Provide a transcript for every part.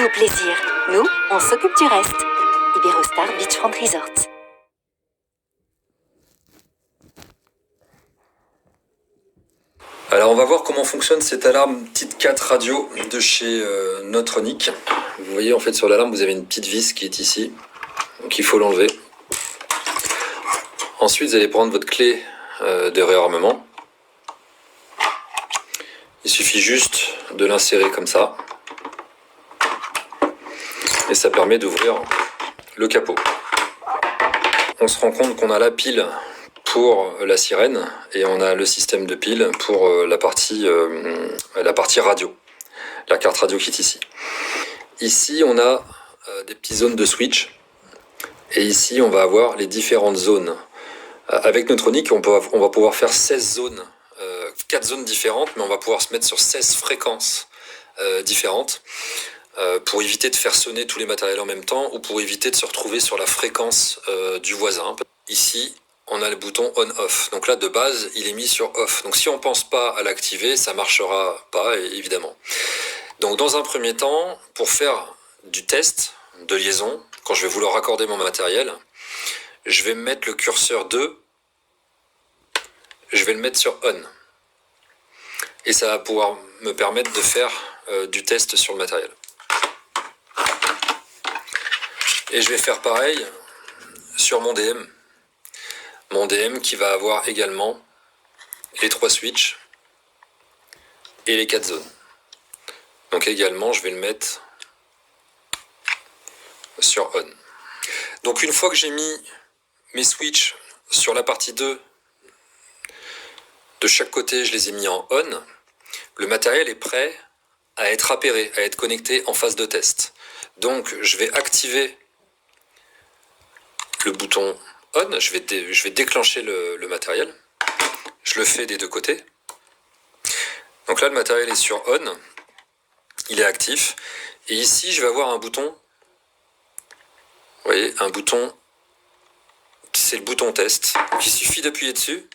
au plaisir. Nous, on s'occupe du reste. Iberostar Beachfront Resort. Alors on va voir comment fonctionne cette alarme petite 4 radio de chez Notronic. Vous voyez en fait sur l'alarme vous avez une petite vis qui est ici, donc il faut l'enlever. Ensuite vous allez prendre votre clé de réarmement. Il suffit juste de l'insérer comme ça. Et ça permet d'ouvrir le capot. On se rend compte qu'on a la pile pour la sirène et on a le système de pile pour la partie radio, la carte radio qui est ici. Ici on a des petites zones de switch et ici on va avoir les différentes zones. Avec Notronic on va pouvoir faire 16 zones, 4 zones différentes, mais on va pouvoir se mettre sur 16 fréquences différentes. Pour éviter de faire sonner tous les matériels en même temps ou pour éviter de se retrouver sur la fréquence du voisin. Ici, on a le bouton on-off. Donc là, de base, il est mis sur off. Donc si on ne pense pas à l'activer, ça ne marchera pas, évidemment. Donc dans un premier temps, pour faire du test de liaison, quand je vais vouloir raccorder mon matériel, je vais mettre le curseur 2, je vais le mettre sur on. Et ça va pouvoir me permettre de faire du test sur le matériel. Et je vais faire pareil sur mon DM. Mon DM qui va avoir également les 3 switches et les 4 zones. Donc également, je vais le mettre sur on. Donc une fois que j'ai mis mes switches sur la partie 2, de chaque côté, je les ai mis en on, le matériel est prêt à être appairé, à être connecté en phase de test. Donc je vais activer le bouton on, je vais déclencher le matériel. Je le fais des deux côtés. Donc là, le matériel est sur on, il est actif. Et ici, je vais avoir un bouton, vous voyez, un bouton, c'est le bouton test. Donc il suffit d'appuyer dessus.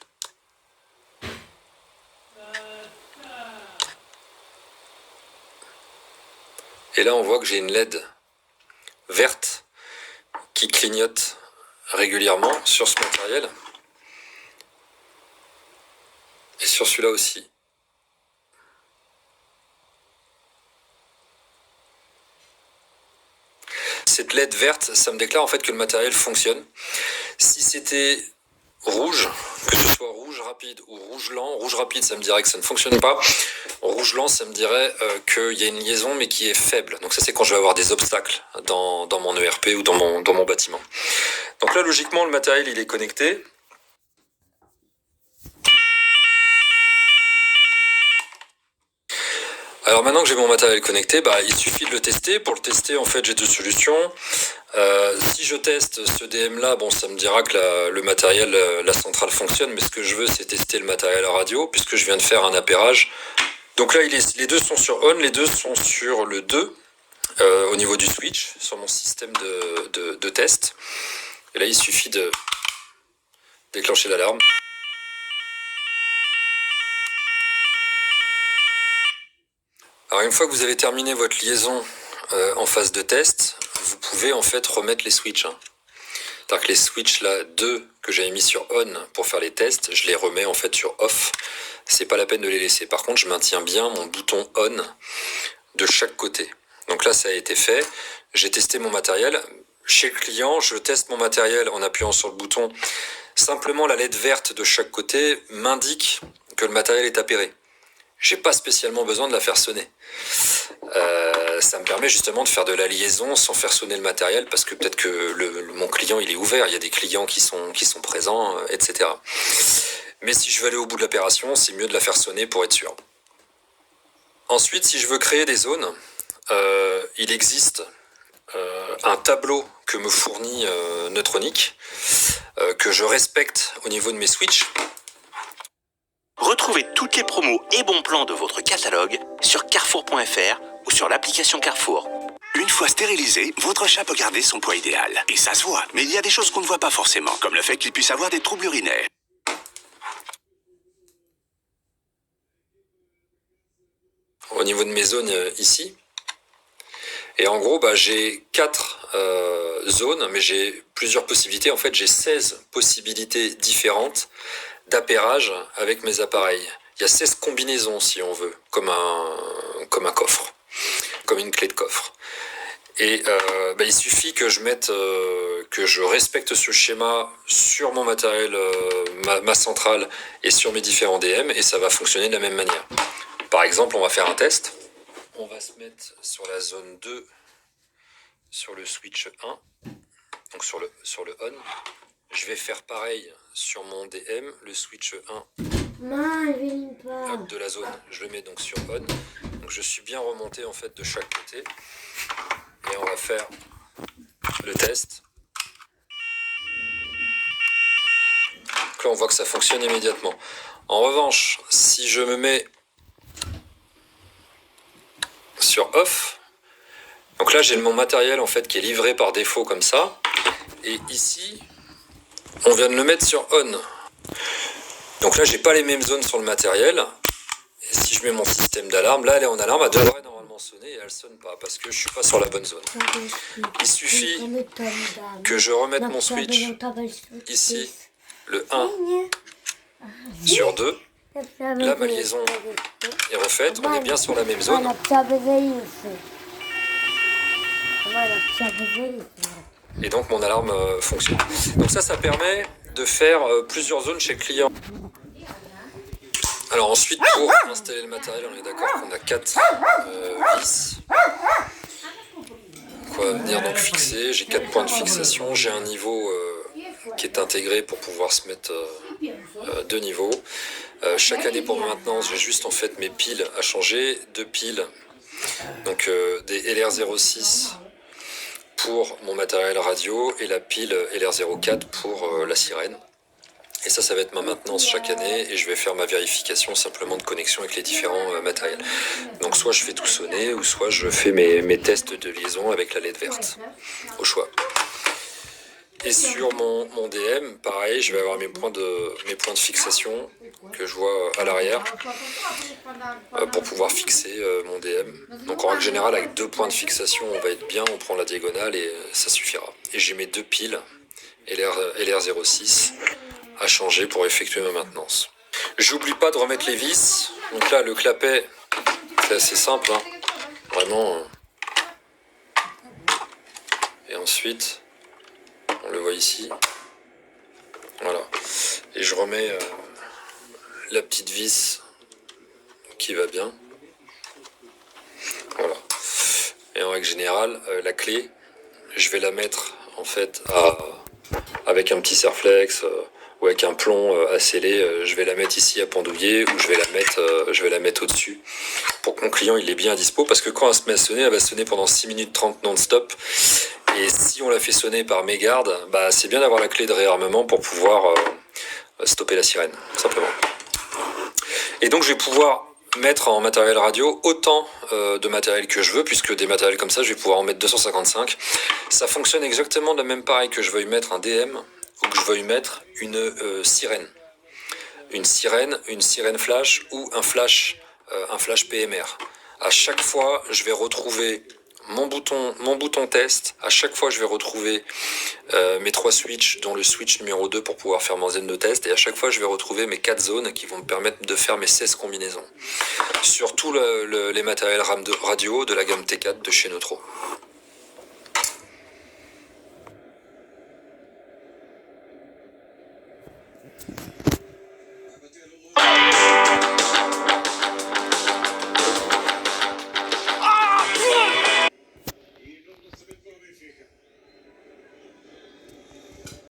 Et là, on voit que j'ai une LED verte qui clignote régulièrement sur ce matériel et sur celui-là aussi. Cette LED verte, ça me déclare en fait que le matériel fonctionne. Si c'était rouge, que ce soit rouge rapide ou rouge lent, rouge rapide ça me dirait que ça ne fonctionne pas, rouge lent ça me dirait qu'il y a une liaison mais qui est faible. Donc ça c'est quand je vais avoir des obstacles dans mon ERP ou dans mon bâtiment. Donc là logiquement le matériel il est connecté. Alors maintenant que j'ai mon matériel connecté, il suffit de le tester. Pour le tester, en fait, j'ai 2 solutions. Si je teste ce DM là, ça me dira que le matériel, la centrale fonctionne, mais ce que je veux, c'est tester le matériel radio, puisque je viens de faire un appairage. Donc là, les deux sont sur on, les deux sont sur le 2, au niveau du switch, sur mon système de test. Et là, il suffit de déclencher l'alarme. Alors une fois que vous avez terminé votre liaison en phase de test, vous pouvez en fait remettre les switches. C'est-à-dire que les switches là, 2 que j'avais mis sur on pour faire les tests, je les remets en fait sur off. C'est pas la peine de les laisser. Par contre, je maintiens bien mon bouton on de chaque côté. Donc là, ça a été fait. J'ai testé mon matériel. Chez le client, je teste mon matériel en appuyant sur le bouton. Simplement, la LED verte de chaque côté m'indique que le matériel est appairé. J'ai pas spécialement besoin de la faire sonner. Ça me permet justement de faire de la liaison sans faire sonner le matériel parce que peut-être que mon client il est ouvert, il y a des clients qui sont présents, etc. Mais si je veux aller au bout de l'opération, c'est mieux de la faire sonner pour être sûr. Ensuite, si je veux créer des zones, il existe un tableau que me fournit Notronic, que je respecte au niveau de mes switches. Retrouvez toutes les promos et bons plans de votre catalogue sur carrefour.fr ou sur l'application Carrefour. Une fois stérilisé, votre chat peut garder son poids idéal. Et ça se voit. Mais il y a des choses qu'on ne voit pas forcément, comme le fait qu'il puisse avoir des troubles urinaires. Au niveau de mes zones ici, Et en gros, j'ai 4 zones, mais j'ai plusieurs possibilités. En fait, j'ai 16 possibilités différentes d'appairage avec mes appareils. Il y a 16 combinaisons, si on veut, comme un coffre, comme une clé de coffre. Et il suffit que je mette, que je respecte ce schéma sur mon matériel, ma centrale et sur mes différents DM, et ça va fonctionner de la même manière. Par exemple, on va faire un test. On va se mettre sur la zone 2, sur le switch 1, donc sur le on. Je vais faire pareil sur mon DM, le switch 1 de la zone, je le mets donc sur on. Donc je suis bien remonté en fait de chaque côté. Et on va faire le test. Donc là on voit que ça fonctionne immédiatement. En revanche, si je me mets sur off, donc là j'ai mon matériel en fait qui est livré par défaut comme ça. Et ici, on vient de le mettre sur on. Donc là j'ai pas les mêmes zones sur le matériel. Et si je mets mon système d'alarme, là elle est en alarme, elle devrait normalement sonner et elle sonne pas parce que je suis pas sur la bonne zone. Il suffit que je remette mon switch ici, le 1 sur 2. Là ma liaison est refaite, on est bien sur la même zone. Et donc mon alarme fonctionne. Donc ça permet de faire plusieurs zones chez le client. Alors ensuite, pour installer le matériel, on est d'accord qu'on a 4 vis. On va venir donc fixer, j'ai 4 points de fixation, j'ai un niveau qui est intégré pour pouvoir se mettre 2 niveaux. Chaque année pour ma maintenance, j'ai juste en fait mes piles à changer, 2 piles, donc des LR06 pour mon matériel radio et la pile LR04 pour la sirène. Et ça va être ma maintenance chaque année et je vais faire ma vérification simplement de connexion avec les différents matériels. Donc soit je fais tout sonner ou soit je fais mes tests de liaison avec la LED verte, au choix. Et sur mon DM, pareil, je vais avoir mes points de fixation que je vois à l'arrière pour pouvoir fixer mon DM. Donc en règle générale, avec 2 points de fixation, on va être bien, on prend la diagonale et ça suffira. Et j'ai mes 2 piles LR06 à changer pour effectuer ma maintenance. J'oublie pas de remettre les vis. Donc là, le clapet, c'est assez simple, hein. Vraiment. Et ensuite, on le voit ici. Voilà. Et je remets la petite vis qui va bien. Voilà. Et en règle générale, la clé, je vais la mettre en fait avec un petit serflex ou avec un plomb à sceller, je vais la mettre ici à pendouiller ou je vais la mettre au-dessus pour que mon client il est bien à dispo, parce que quand elle se met à sonner, elle va sonner pendant 6 minutes 30 non-stop. Et si on la fait sonner par mégarde, c'est bien d'avoir la clé de réarmement pour pouvoir stopper la sirène, simplement. Et donc je vais pouvoir mettre en matériel radio autant de matériel que je veux, puisque des matériels comme ça, je vais pouvoir en mettre 255. Ça fonctionne exactement de la même pareil que je veuille mettre un DM ou que je veuille mettre une sirène. Une sirène flash ou un flash PMR. À chaque fois, je vais retrouver mon bouton test. À chaque fois, je vais retrouver mes 3 switches, dont le switch numéro 2 pour pouvoir faire mon zone de test. Et à chaque fois, je vais retrouver mes 4 zones qui vont me permettre de faire mes 16 combinaisons. Sur tous les matériels radio de la gamme T4 de chez Neutro.